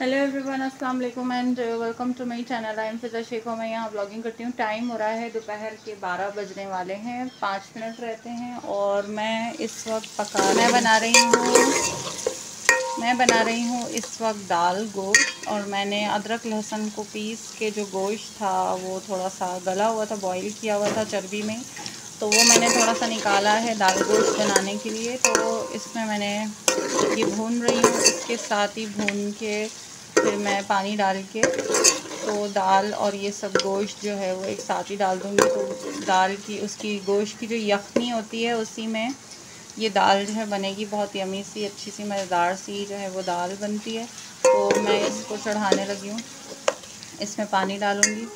Hello everyone, अस्सलाम वालेकुम and welcome to my channel. I am Fiza Shaikh. मैं यहाँ ब्लॉगिंग करती हूँ। टाइम हो रहा है दोपहर के 12 बजने वाले हैं, 5 मिनट रहते हैं। और मैं इस वक्त मैं बना रही हूँ इस वक्त दाल गोश्त। और मैंने अदरक लहसुन को पीस के जो गोश्त था वो थोड़ा सा गला हुआ था, बॉईल किया हुआ था चर्बी में, तो वो मैंने थोड़ा सा निकाला है दाल गोश्त बनाने के लिए। तो इसमें मैंने ये भून रही हूँ, इसके साथ ही भून के फिर मैं पानी डाल के तो दाल और ये सब गोश्त जो है वो एक साथ ही डाल दूँगी। तो दाल की उसकी गोश्त की जो यखनी होती है उसी में ये दाल जो है बनेगी। बहुत यमी सी, अच्छी सी, मज़ेदार सी जो है वो दाल बनती है। तो मैं इसको चढ़ाने लगी हूँ। इसमें पानी डालूँगी।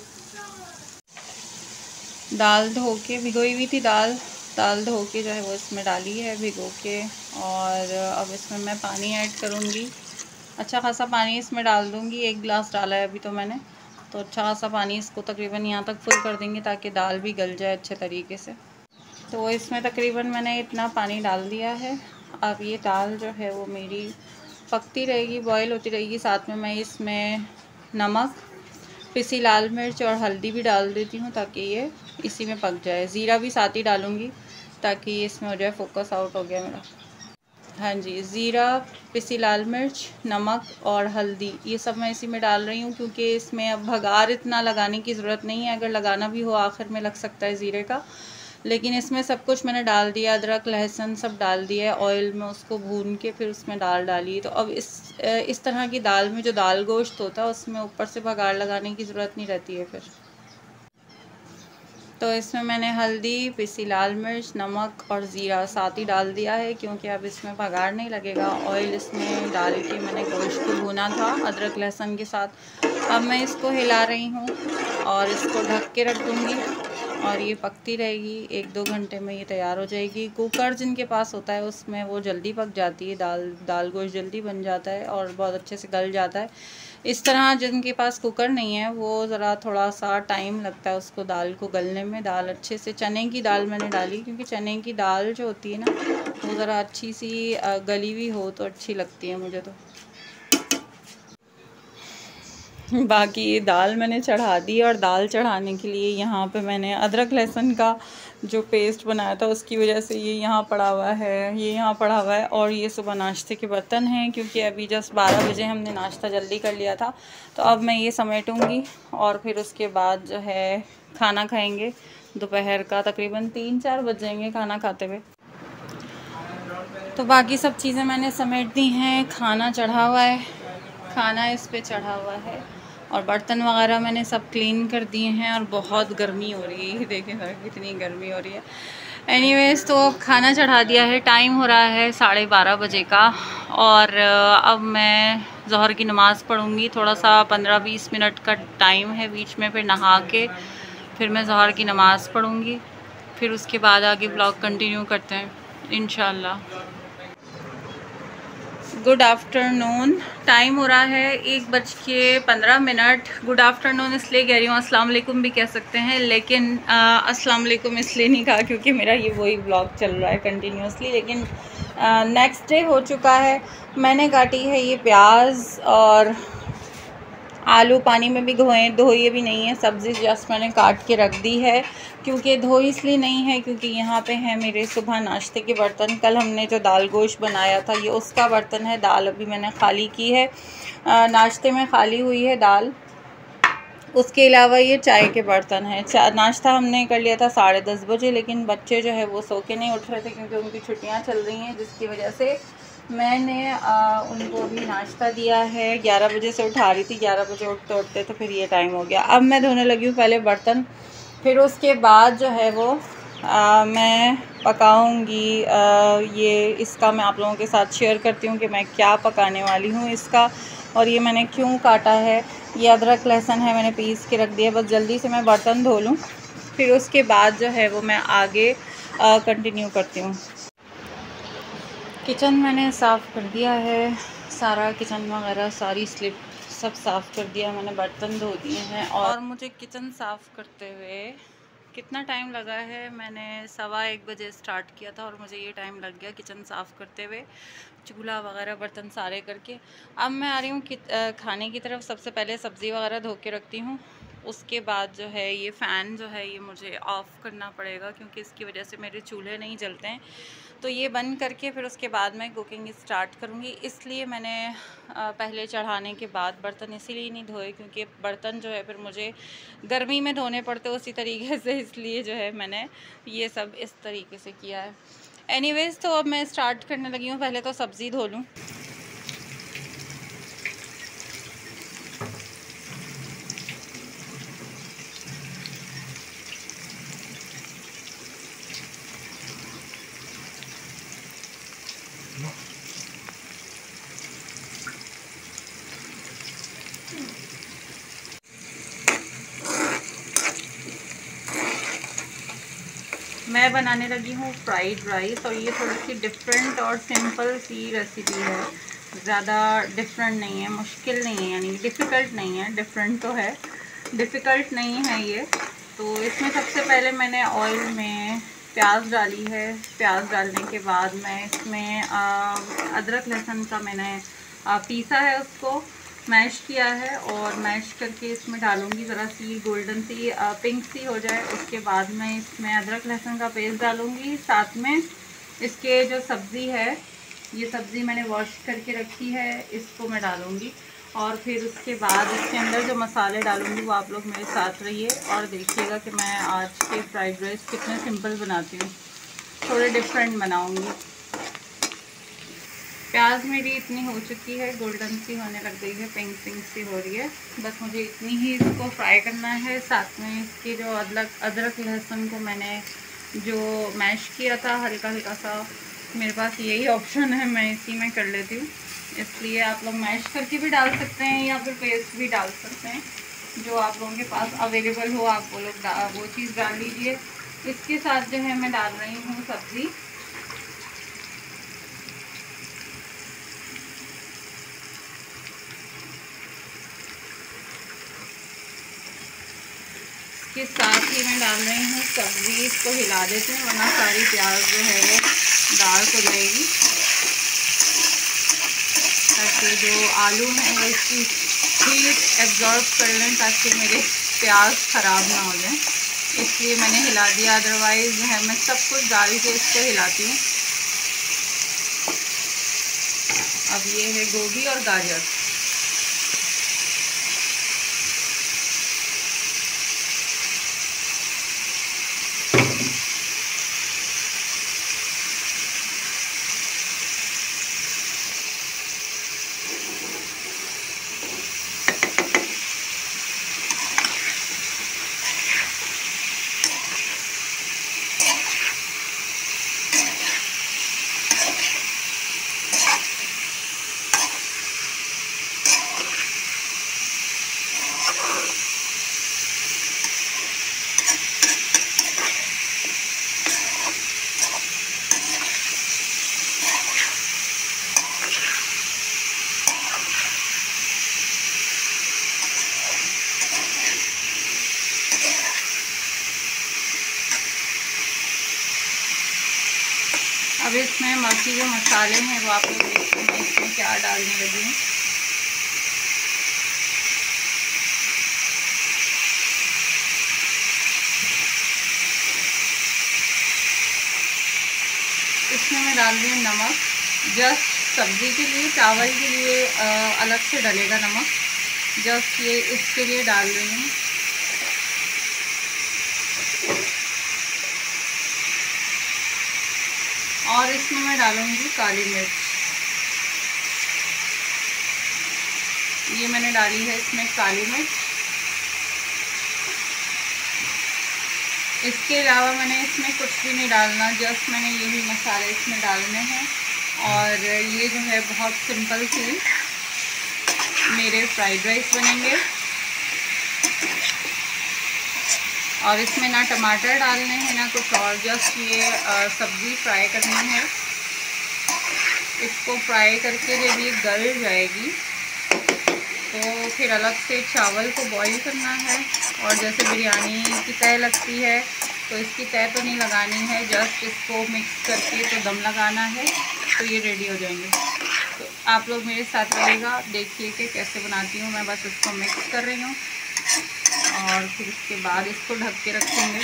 दाल धो के भिगोई हुई थी दाल धो के जो है वो इसमें डाली है भिगो के। और अब इसमें मैं पानी ऐड करूँगी। अच्छा खासा पानी इसमें डाल दूँगी। 1 गिलास डाला है अभी तो मैंने। तो अच्छा खासा पानी इसको तकरीबन यहाँ तक फुल कर देंगे ताकि दाल भी गल जाए अच्छे तरीके से। तो इसमें तकरीबन मैंने इतना पानी डाल दिया है। अब ये दाल जो है वो मेरी पकती रहेगी, बॉईल होती रहेगी। साथ में मैं इसमें नमक, पिसी लाल मिर्च और हल्दी भी डाल देती हूँ ताकि ये इसी में पक जाए। ज़ीरा भी साथ ही डालूँगी ताकि ये इसमें हो जाए। फोकस आउट हो गया मेरा। हाँ जी, ज़ीरा, पिसी लाल मिर्च, नमक और हल्दी ये सब मैं इसी में डाल रही हूँ क्योंकि इसमें अब भगार इतना लगाने की ज़रूरत नहीं है। अगर लगाना भी हो आखिर में लग सकता है ज़ीरे का, लेकिन इसमें सब कुछ मैंने डाल दिया। अदरक लहसुन सब डाल दिया है ऑयल में, उसको भून के फिर उसमें दाल डाली। तो अब इस तरह की दाल में जो दाल गोश्त होता है उसमें ऊपर से भगार लगाने की ज़रूरत नहीं रहती है फिर। तो इसमें मैंने हल्दी, पिसी लाल मिर्च, नमक और ज़ीरा साथ ही डाल दिया है क्योंकि अब इसमें भगार नहीं लगेगा। ऑयल इसमें डाल के मैंने गोश्त को भुना था अदरक लहसुन के साथ। अब मैं इसको हिला रही हूँ और इसको ढक के रख दूँगी और ये पकती रहेगी। 1-2 घंटे में ये तैयार हो जाएगी। कुकर जिनके पास होता है उसमें वो जल्दी पक जाती है दाल गोश्त जल्दी बन जाता है और बहुत अच्छे से गल जाता है। इस तरह जिनके पास कुकर नहीं है वो ज़रा थोड़ा सा टाइम लगता है उसको दाल को गलने में। दाल अच्छे से, चने की दाल मैंने डाली क्योंकि चने की दाल जो होती है ना वो ज़रा अच्छी सी गली हुई हो तो अच्छी लगती है मुझे तो। बाकी ये दाल मैंने चढ़ा दी और दाल चढ़ाने के लिए यहाँ पे मैंने अदरक लहसुन का जो पेस्ट बनाया था उसकी वजह से ये यहाँ पड़ा हुआ है, ये यहाँ पड़ा हुआ है। और ये सुबह नाश्ते के बर्तन हैं क्योंकि अभी जस्ट 12 बजे हमने नाश्ता जल्दी कर लिया था। तो अब मैं ये समेटूँगी और फिर उसके बाद जो है खाना खाएँगे दोपहर का। तकरीबन 3-4 बज जाएंगे खाना खाते हुए। तो बाकी सब चीज़ें मैंने समेट दी हैं। खाना चढ़ा हुआ है, खाना इस पे चढ़ा हुआ है और बर्तन वगैरह मैंने सब क्लीन कर दिए हैं। और बहुत गर्मी हो रही है, देखें सर कितनी गर्मी हो रही है। एनीवेज़, तो खाना चढ़ा दिया है। टाइम हो रहा है 12:30 बजे का और अब मैं ज़ोहर की नमाज़ पढ़ूँगी। थोड़ा सा 15-20 मिनट का टाइम है बीच में, फिर नहा के फिर मैं ज़ोहर की नमाज़ पढ़ूँगी। फिर उसके बाद आगे ब्लॉग कंटिन्यू करते हैं इंशाल्लाह। Good afternoon. टाइम हो रहा है 1:15। गुड आफ्टरनून इसलिए कह रही हूँ, अस्सलाम वालेकुम भी कह सकते हैं, लेकिन अस्सलाम वालेकुम इसलिए नहीं कहा क्योंकि मेरा ये वही ब्लॉग चल रहा है कंटिन्यूसली। लेकिन नेक्स्ट डे हो चुका है। मैंने काटी है ये प्याज और आलू, पानी में भी धोए भी नहीं है। सब्ज़ी जस्ट मैंने काट के रख दी है क्योंकि धोई इसलिए नहीं है क्योंकि यहाँ पे है मेरे सुबह नाश्ते के बर्तन। कल हमने जो दाल गोश्त बनाया था ये उसका बर्तन है। दाल अभी मैंने खाली की है, नाश्ते में खाली हुई है दाल। उसके अलावा ये चाय के बर्तन हैं। नाश्ता हमने कर लिया था 10:30 बजे, लेकिन बच्चे जो है वो सो के नहीं उठ रहे थे क्योंकि उनकी छुट्टियाँ चल रही हैं, जिसकी वजह से मैंने उनको भी नाश्ता दिया है। 11 बजे से उठा रही थी, 11 बजे उठते उठते तो फिर ये टाइम हो गया। अब मैं धोने लगी हूँ पहले बर्तन, फिर उसके बाद जो है वो मैं पकाऊंगी। ये इसका मैं आप लोगों के साथ शेयर करती हूँ कि मैं क्या पकाने वाली हूँ इसका और ये मैंने क्यों काटा है। ये अदरक लहसुन है, मैंने पीस के रख दिया। बस जल्दी से मैं बर्तन धो लूँ, फिर उसके बाद जो है वो मैं आगे कंटिन्यू करती हूँ। किचन मैंने साफ़ कर दिया है, सारा किचन वगैरह सारी स्लिप सब साफ़ कर दिया मैंने, बर्तन धो दिए हैं। और मुझे किचन साफ़ करते हुए कितना टाइम लगा है, मैंने 1:15 बजे स्टार्ट किया था और मुझे ये टाइम लग गया किचन साफ़ करते हुए, चूल्हा वगैरह बर्तन सारे करके। अब मैं आ रही हूँ खाने की तरफ। सबसे पहले सब्ज़ी वगैरह धो के रखती हूँ, उसके बाद जो है ये फ़ैन जो है ये मुझे ऑफ़ करना पड़ेगा क्योंकि इसकी वजह से मेरे चूल्हे नहीं जलते हैं। तो ये बंद करके फिर उसके बाद मैं कुकिंग स्टार्ट करूँगी। इसलिए मैंने पहले चढ़ाने के बाद बर्तन इसीलिए नहीं धोए क्योंकि बर्तन जो है फिर मुझे गर्मी में धोने पड़ते उसी तरीके से, इसलिए जो है मैंने ये सब इस तरीके से किया है। एनीवेज़ तो अब मैं स्टार्ट करने लगी हूँ। पहले तो सब्ज़ी धो लूँ। मैं बनाने लगी हूँ फ्राइड राइस और ये थोड़ी सी डिफरेंट और सिंपल सी रेसिपी है। ज़्यादा डिफरेंट नहीं है, मुश्किल नहीं है, यानी डिफ़िकल्ट नहीं है। डिफरेंट तो है, डिफ़िकल्ट नहीं है ये। तो इसमें सबसे पहले मैंने ऑयल में प्याज डाली है। प्याज डालने के बाद मैं इसमें अदरक लहसुन का मैंने पीसा है, उसको मैश किया है और मैश करके इसमें डालूंगी। ज़रा सी गोल्डन सी पिंक सी हो जाए उसके बाद मैं इसमें अदरक लहसुन का पेस्ट डालूंगी। साथ में इसके जो सब्ज़ी है, ये सब्ज़ी मैंने वॉश करके रखी है, इसको मैं डालूंगी। और फिर उसके बाद इसके अंदर जो मसाले डालूंगी वो आप लोग मेरे साथ रहिए और देखिएगा कि मैं आज के फ्राइड राइस कितने सिंपल बनाती हूँ, थोड़े डिफरेंट बनाऊँगी। प्याज मेरी इतनी हो चुकी है, गोल्डन सी होने लग गई है, पिंक पिंक सी हो रही है। बस मुझे इतनी ही इसको फ्राई करना है। साथ में इसके जो अदरक लहसुन को मैंने जो मैश किया था हल्का हल्का सा, मेरे पास यही ऑप्शन है, मैं इसी में कर लेती हूँ। इसलिए आप लोग मैश करके भी डाल सकते हैं या फिर पेस्ट भी डाल सकते हैं, जो आप लोगों के पास अवेलेबल हो आप वो लोग वो चीज़ डाल लीजिए। इसके साथ जो है मैं डाल रही हूँ सब्ज़ी। के साथ ही मैं डाल रही हूँ सब्ज़ी। इसको हिला देते हैं वरना सारी प्याज जो है वो दाल हो जाएगी, ताकि जो आलू हैं वो इसकी हीट एब्जॉर्ब कर लें, ताकि मेरे प्याज ख़राब ना हो जाए। इसलिए मैंने हिला दिया, अदरवाइज़ जो है मैं सब कुछ डाल के इसको हिलाती हूँ। अब ये है गोभी और गाजर। अब इसमें बाकी जो मसाले हैं वो आप लोग देखते हैं इसमें क्या डालने लगी हूँ। इसमें मैं डाल रही हूँ नमक, जस्ट सब्ज़ी के लिए, चावल के लिए अलग से डलेगा नमक, जस्ट ये इसके लिए डाल रही हूँ। और इसमें मैं डालूँगी काली मिर्च, ये मैंने डाली है इसमें काली मिर्च। इसके अलावा मैंने इसमें कुछ भी नहीं डालना, जस्ट मैंने यही मसाले इसमें डालने हैं। और ये जो है बहुत सिंपल सी मेरे फ्राइड राइस बनेंगे। और इसमें ना टमाटर डालने हैं ना कुछ और, जस्ट ये सब्ज़ी फ्राई करनी है। इसको फ्राई करके जब ये गल जाएगी तो फिर अलग से चावल को बॉईल करना है। और जैसे बिरयानी की तय लगती है तो इसकी तय तो नहीं लगानी है, जस्ट इसको मिक्स करके तो दम लगाना है, तो ये रेडी हो जाएंगे। तो आप लोग मेरे साथ रहिएगा, देखिए कि कैसे बनाती हूँ मैं। बस इसको मिक्स कर रही हूँ और फिर उसके बाद इसको ढक के रखेंगे।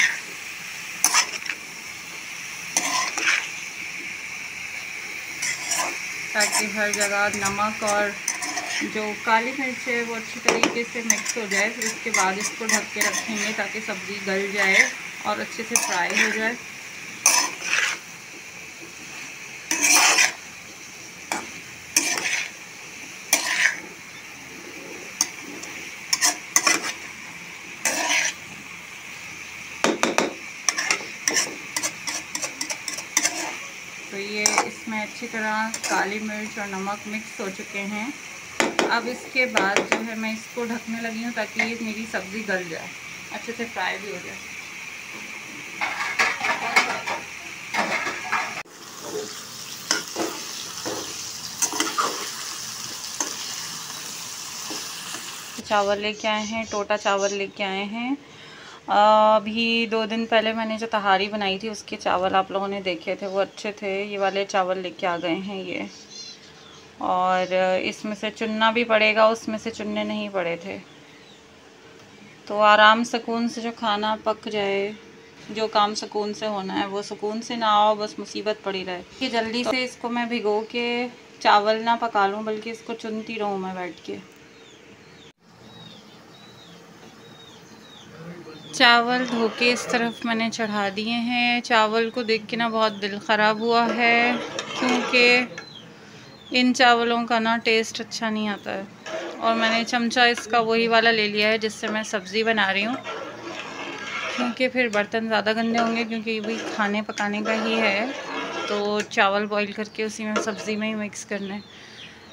ताकि हर जगह नमक और जो काली मिर्च है वो अच्छी तरीके से मिक्स हो जाए। फिर उसके बाद इसको ढक के रखेंगे ताकि सब्ज़ी गल जाए और अच्छे से फ्राई हो जाए। तो ये इसमें अच्छी तरह काली मिर्च और नमक मिक्स हो चुके हैं। अब इसके बाद जो है मैं इसको ढकने लगी हूँ ताकि ये मेरी सब्ज़ी गल जाए, अच्छे से फ्राई भी हो जाए। चावल लेके आए हैं, टोटा चावल लेके आए हैं। अभी 2 दिन पहले मैंने जो तहारी बनाई थी उसके चावल आप लोगों ने देखे थे, वो अच्छे थे। ये वाले चावल लेके आ गए हैं ये, और इसमें से चुनना भी पड़ेगा, उसमें से चुनने नहीं पड़े थे। तो आराम सुकून से जो खाना पक जाए, जो काम सुकून से होना है वो सुकून से ना हो, बस मुसीबत पड़ी रहे। कि जल्दी से इसको मैं भिगो के चावल ना पका लूँ, बल्कि इसको चुनती रहूँ मैं बैठ के। चावल धो के इस तरफ मैंने चढ़ा दिए हैं। चावल को देख के ना बहुत दिल ख़राब हुआ है, क्योंकि इन चावलों का ना टेस्ट अच्छा नहीं आता है। और मैंने चमचा इसका वही वाला ले लिया है जिससे मैं सब्ज़ी बना रही हूँ, क्योंकि फिर बर्तन ज़्यादा गंदे होंगे, क्योंकि ये भी खाने पकाने का ही है। तो चावल बॉईल करके उसी में सब्ज़ी में ही मिक्स करना है।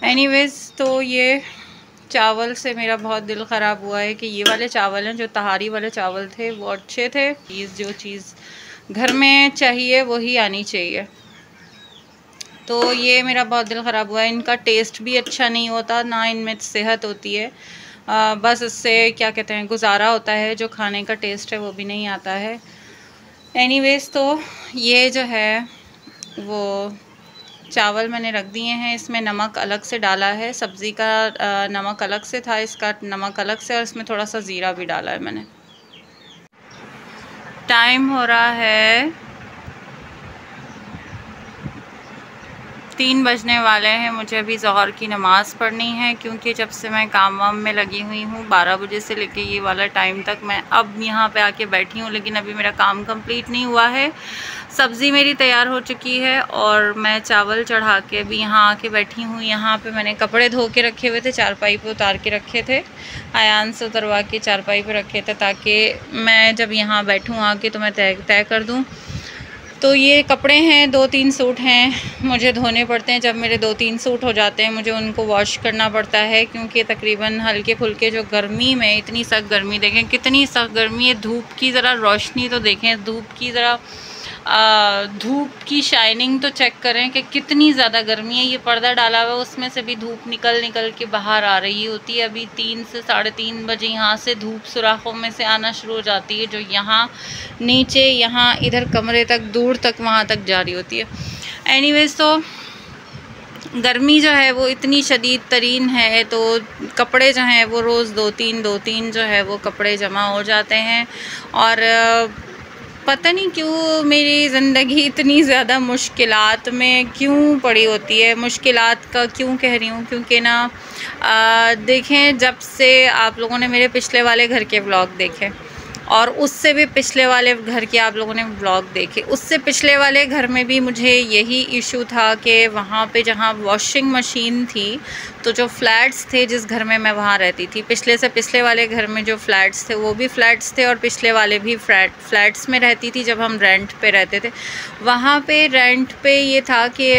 एनीवेज़, तो ये चावल से मेरा बहुत दिल ख़राब हुआ है कि ये वाले चावल हैं, जो तहारी वाले चावल थे वो अच्छे थे। जो चीज़ घर में चाहिए वही आनी चाहिए। तो ये मेरा बहुत दिल ख़राब हुआ है। इनका टेस्ट भी अच्छा नहीं होता, ना इनमें सेहत होती है। बस इससे क्या कहते हैं, गुजारा होता है, जो खाने का टेस्ट है वो भी नहीं आता है। एनीवेज़, तो ये जो है वो चावल मैंने रख दिए हैं। इसमें नमक अलग से डाला है, सब्ज़ी का नमक अलग से था, इसका नमक अलग से, और इसमें थोड़ा सा ज़ीरा भी डाला है मैंने। टाइम हो रहा है 3 बजने वाले हैं। मुझे अभी ज़ोहर की नमाज़ पढ़नी है, क्योंकि जब से मैं काम वाम में लगी हुई हूँ 12 बजे से लेके ये वाला टाइम तक मैं अब यहाँ पे आके बैठी हूँ, लेकिन अभी मेरा काम कंप्लीट नहीं हुआ है। सब्ज़ी मेरी तैयार हो चुकी है और मैं चावल चढ़ा के भी यहाँ आके बैठी हूँ। यहाँ पे मैंने कपड़े धो के रखे हुए थे, चारपाई पे उतार के रखे थे, आयान से उतरवा के चारपाई पे रखे थे, ताकि मैं जब यहाँ बैठूँ आके तो मैं तय कर दूँ। तो ये कपड़े हैं, 2-3 सूट हैं, मुझे धोने पड़ते हैं। जब मेरे 2-3 सूट हो जाते हैं मुझे उनको वॉश करना पड़ता है, क्योंकि तकरीबन हल्के फुल्के जो गर्मी में, इतनी सख्त गर्मी, देखें कितनी सख्त गर्मी है। धूप की ज़रा रोशनी तो देखें, धूप की ज़रा धूप की शाइनिंग तो चेक करें कि कितनी ज़्यादा गर्मी है। ये पर्दा डाला हुआ है, उसमें से भी धूप निकल निकल के बाहर आ रही होती है। अभी 3 से 3:30 बजे यहाँ से धूप सुराखों में से आना शुरू हो जाती है, जो यहाँ नीचे, यहाँ इधर कमरे तक, दूर तक, वहाँ तक जारी होती है। एनीवेज़, तो गर्मी जो है वो इतनी शदीद तरीन है, तो कपड़े जो हैं वो रोज़ 2-3 जो है वो कपड़े जमा हो जाते हैं। और पता नहीं क्यों मेरी ज़िंदगी इतनी ज़्यादा मुश्किलात में क्यों पड़ी होती है। मुश्किलात का क्यों कह रही हूँ, क्योंकि ना देखें, जब से आप लोगों ने मेरे पिछले वाले घर के व्लॉग देखे, और उससे भी पिछले वाले घर के आप लोगों ने व्लॉग देखे, उससे पिछले वाले घर में भी मुझे यही इशू था कि वहाँ पे जहाँ वॉशिंग मशीन थी, तो जो फ्लैट्स थे जिस घर में मैं वहाँ रहती थी, पिछले से पिछले वाले घर में जो फ्लैट्स थे वो भी फ्लैट्स थे, और पिछले वाले भी फ्लैट्स में रहती थी जब हम रेंट पे रहते थे। वहाँ पे रेंट पे ये था कि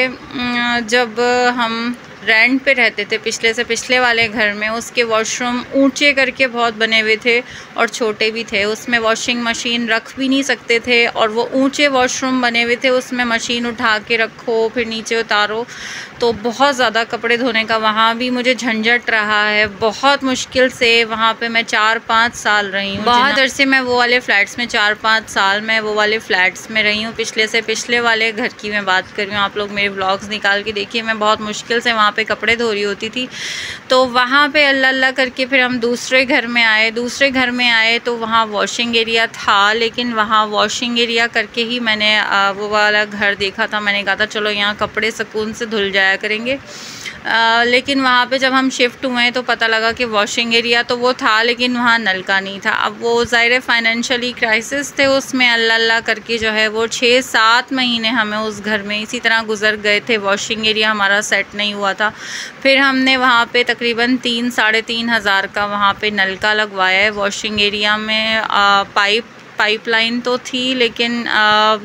जब हम रेंट पे रहते थे पिछले से पिछले वाले घर में, उसके वॉशरूम ऊंचे करके बहुत बने हुए थे और छोटे भी थे। उसमें वॉशिंग मशीन रख भी नहीं सकते थे, और वो ऊंचे वॉशरूम बने हुए थे, उसमें मशीन उठा के रखो फिर नीचे उतारो, तो बहुत ज़्यादा कपड़े धोने का वहाँ भी मुझे झंझट रहा है। बहुत मुश्किल से वहाँ पे मैं 4-5 साल रही हूँ। बहुत अरसे मैं वो वाले फ़्लैट्स में 4-5 साल मैं वो वाले फ़्लैट्स में रही हूँ। पिछले से पिछले वाले घर की मैं बात कर रही हूँ। आप लोग मेरे व्लॉग्स निकाल के देखिए, मैं बहुत मुश्किल से वहाँ पे कपड़े धो रही होती थी। तो वहाँ पे अल्लाह अल्लाह करके फिर हम दूसरे घर में आए तो वहाँ वॉशिंग एरिया था, लेकिन वहाँ वॉशिंग एरिया करके ही मैंने वो वाला घर देखा था। मैंने कहा था चलो यहाँ कपड़े सुकून से धुल जाया करेंगे। लेकिन वहाँ पे जब हम शिफ्ट हुए तो पता लगा कि वॉशिंग एरिया तो वो था, लेकिन वहाँ नल का नहीं था। अब वो ज़ाहिर फाइनेंशियली क्राइसिस थे, उसमें अल्लाह अल्लाह करके जो है वो 6-7 महीने हमें उस घर में इसी तरह गुजर गए थे। वॉशिंग एरिया हमारा सेट नहीं हुआ था। फिर हमने वहाँ पे तकरीबन 3-3.5 हज़ार का वहाँ पे नल का लगवाया है। वॉशिंग एरिया में पाइपलाइन तो थी, लेकिन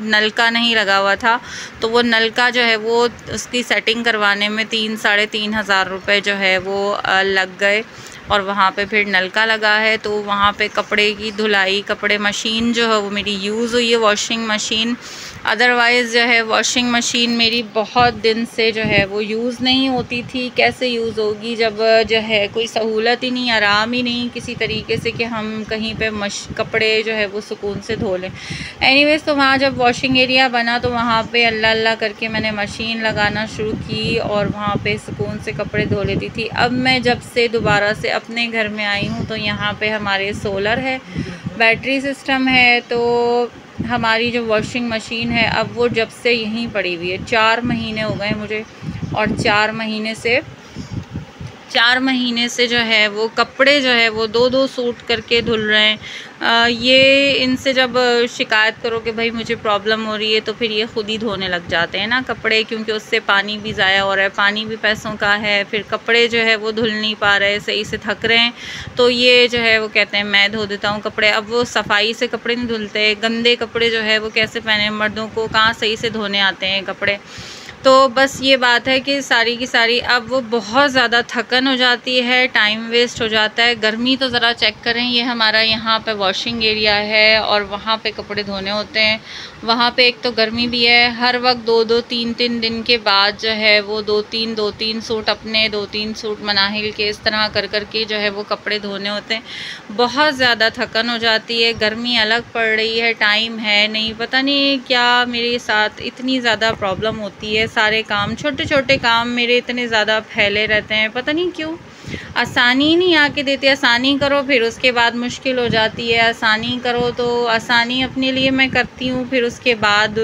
नलका नहीं लगा हुआ था। तो वो नलका जो है वो उसकी सेटिंग करवाने में 3-3.5 हज़ार रुपये जो है वो लग गए। और वहाँ पे फिर नलका लगा है, तो वहाँ पे कपड़े की धुलाई, कपड़े मशीन जो है वो मेरी यूज़ हुई है, वॉशिंग मशीन। अदरवाइज़ जो है वॉशिंग मशीन मेरी बहुत दिन से जो है वो यूज़ नहीं होती थी। कैसे यूज़ होगी जब जो है कोई सहूलत ही नहीं, आराम ही नहीं किसी तरीके से कि हम कहीं पे कपड़े जो है वो सुकून से धो लें। एनीवेज़, तो वहाँ जब वॉशिंग एरिया बना तो वहाँ पे अल्लाह अल्लाह करके मैंने मशीन लगाना शुरू की और वहाँ पे सुकून से कपड़े धो लेती थी। अब मैं जब से दोबारा से अपने घर में आई हूँ तो यहाँ पे हमारे सोलर है, बैटरी सिस्टम है। तो हमारी जो वॉशिंग मशीन है अब वो जब से यहीं पड़ी हुई है, 4 महीने हो गए मुझे, और 4 महीने से जो है वो कपड़े जो है वो 2-2 सूट करके धुल रहे हैं। ये इनसे जब शिकायत करो कि भाई मुझे प्रॉब्लम हो रही है तो फिर ये ख़ुद ही धोने लग जाते हैं ना कपड़े, क्योंकि उससे पानी भी ज़ाया हो रहा है, पानी भी पैसों का है। फिर कपड़े जो है वो धुल नहीं पा रहे, सही से थक रहे हैं, तो ये जो है वो कहते हैं मैं धो देता हूँ कपड़े। अब वो सफाई से कपड़े नहीं धुलते, गंदे कपड़े जो है वो कैसे पहने, मर्दों को कहाँ सही से धोने आते हैं कपड़े। तो बस ये बात है कि सारी की सारी अब वो बहुत ज़्यादा थकन हो जाती है, टाइम वेस्ट हो जाता है। गर्मी तो ज़रा चेक करें, ये हमारा यहाँ पे वॉशिंग एरिया है और वहाँ पे कपड़े धोने होते हैं। वहाँ पे एक तो गर्मी भी है, हर वक्त 2-2, 3-3 दिन के बाद जो है वो 2-3 सूट अपने, 2-3 सूट मनाहिल के, इस तरह कर के जो है वो कपड़े धोने होते हैं। बहुत ज़्यादा थकन हो जाती है, गर्मी अलग पड़ रही है, टाइम है नहीं, पता नहीं क्या मेरे साथ इतनी ज़्यादा प्रॉब्लम होती है। सारे काम, छोटे छोटे काम मेरे इतने ज़्यादा फैले रहते हैं, पता नहीं क्यों। आसानी नहीं आके देते, आसानी करो फिर उसके बाद मुश्किल हो जाती है, आसानी करो तो आसानी अपने लिए मैं करती हूँ, फिर उसके बाद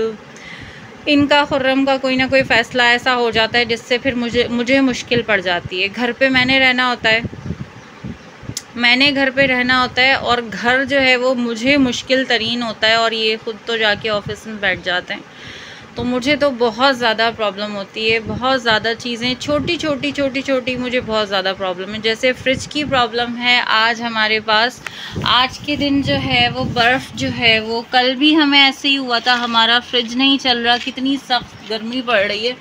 इनका खुर्रम का कोई ना कोई फ़ैसला ऐसा हो जाता है जिससे फिर मुझे मुश्किल पड़ जाती है। घर पे मैंने रहना होता है, घर पे रहना होता है और घर जो है वो मुझे मुश्किल तरीन होता है, और ये ख़ुद तो जाके ऑफिस में बैठ जाते हैं। तो मुझे तो बहुत ज़्यादा प्रॉब्लम होती है, बहुत ज़्यादा चीज़ें छोटी मुझे बहुत ज़्यादा प्रॉब्लम है। जैसे फ्रिज की प्रॉब्लम है आज हमारे पास, आज के दिन जो है वो बर्फ़ जो है वो, कल भी हमें ऐसे ही हुआ था, हमारा फ्रिज नहीं चल रहा, कितनी सख्त गर्मी पड़ रही है,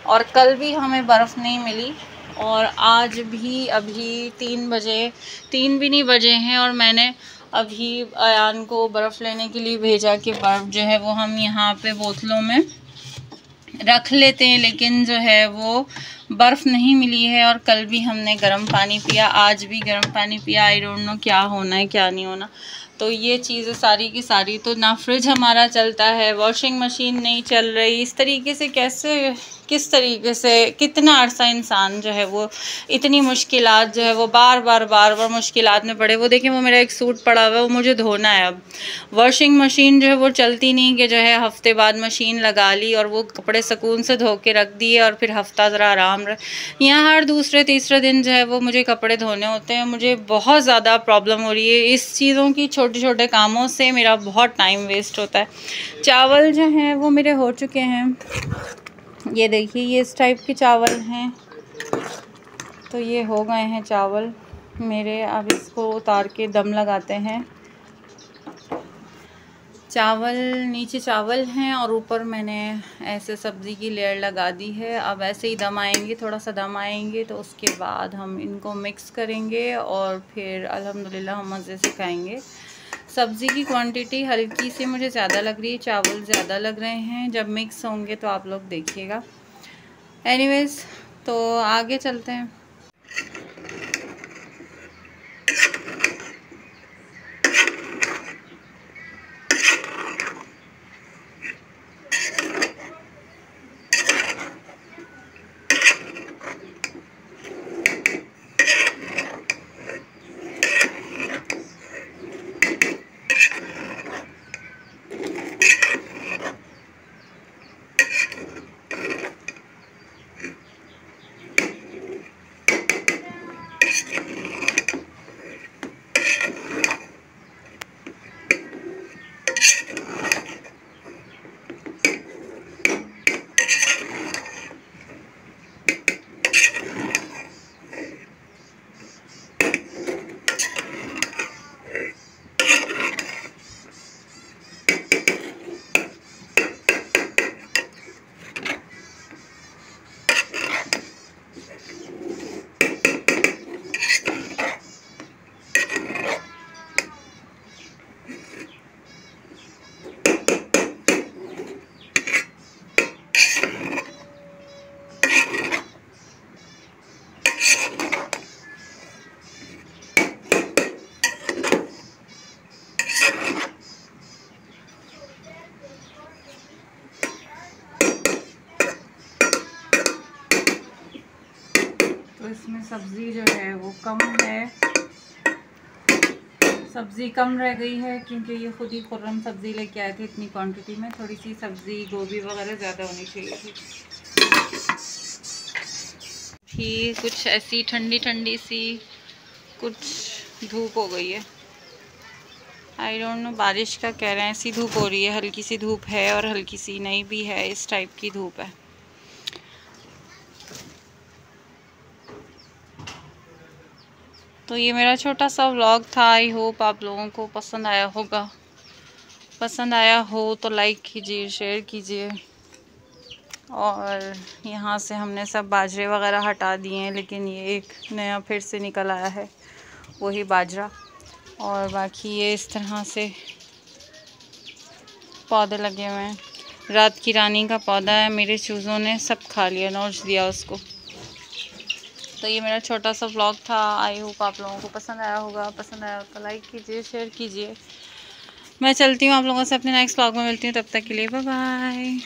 और कल भी हमें बर्फ़ नहीं मिली। और आज भी अभी 3 भी नहीं बजे हैं और मैंने अभी अयान को बर्फ़ लेने के लिए भेजा कि बर्फ़ जो है वो हम यहाँ पे बोतलों में रख लेते हैं, लेकिन जो है वो बर्फ़ नहीं मिली है। और कल भी हमने गर्म पानी पिया, आज भी गर्म पानी पिया। आई डोंट नो क्या होना है क्या नहीं होना। तो ये चीज़ें सारी की सारी, तो ना फ्रिज हमारा चलता है, वॉशिंग मशीन नहीं चल रही, इस तरीके से किस तरीके से कितना अरसा इंसान जो है वो इतनी मुश्किलात जो है वो बार बार मुश्किलात में पड़े। वो देखिए वो मेरा एक सूट पड़ा हुआ है, वो मुझे धोना है। अब वॉशिंग मशीन जो है वो चलती नहीं कि जो है हफ्ते बाद मशीन लगा ली और वो कपड़े सुकून से धो के रख दिए और फिर हफ्ता ज़रा आराम रहे। यहाँ हर दूसरे तीसरे दिन जो है वो मुझे कपड़े धोने होते हैं। मुझे बहुत ज़्यादा प्रॉब्लम हो रही है इस चीज़ों की, छोटे कामों से मेरा बहुत टाइम वेस्ट होता है। चावल जो हैं वो मेरे हो चुके हैं, ये देखिए ये इस टाइप के चावल हैं, तो ये हो गए हैं चावल मेरे। अब इसको उतार के दम लगाते हैं। चावल नीचे चावल हैं और ऊपर मैंने ऐसे सब्ज़ी की लेयर लगा दी है। अब ऐसे ही दम आएंगे, थोड़ा सा दम आएंगे तो उसके बाद हम इनको मिक्स करेंगे और फिर अल्हम्दुलिल्लाह हम मज़े से खाएंगे। सब्ज़ी की क्वांटिटी हल्की सी मुझे ज़्यादा लग रही है, चावल ज़्यादा लग रहे हैं। जब मिक्स होंगे तो आप लोग देखिएगा। एनीवेज़, तो आगे चलते हैं। तो इसमें सब्ज़ी जो है वो कम है, सब्ज़ी कम रह गई है क्योंकि ये खुद ही खुर्रम सब्ज़ी लेके आए थे इतनी क्वांटिटी में। थोड़ी सी सब्ज़ी गोभी वगैरह ज़्यादा होनी चाहिए थी। कुछ ऐसी ठंडी ठंडी सी कुछ धूप हो गई है, आई डोंट नो बारिश का कह रहे हैं, ऐसी धूप हो रही है, हल्की सी धूप है और हल्की सी नहीं भी है, इस टाइप की धूप है। तो ये मेरा छोटा सा व्लॉग था, आई होप आप लोगों को पसंद आया होगा। पसंद आया हो तो लाइक कीजिए, शेयर कीजिए। और यहाँ से हमने सब बाजरे वगैरह हटा दिए हैं, लेकिन ये एक नया फिर से निकल आया है, वही बाजरा। और बाकी ये इस तरह से पौधे लगे हुए हैं। रात की रानी का पौधा है, मेरे चूज़ों ने सब खा लिया, नोच दिया उसको। तो ये मेरा छोटा सा व्लॉग था, आई होप आप लोगों को पसंद आया होगा। पसंद आया तो लाइक कीजिए, शेयर कीजिए। मैं चलती हूँ, आप लोगों से अपने नेक्स्ट व्लॉग में मिलती हूँ, तब तक के लिए बाय बाय।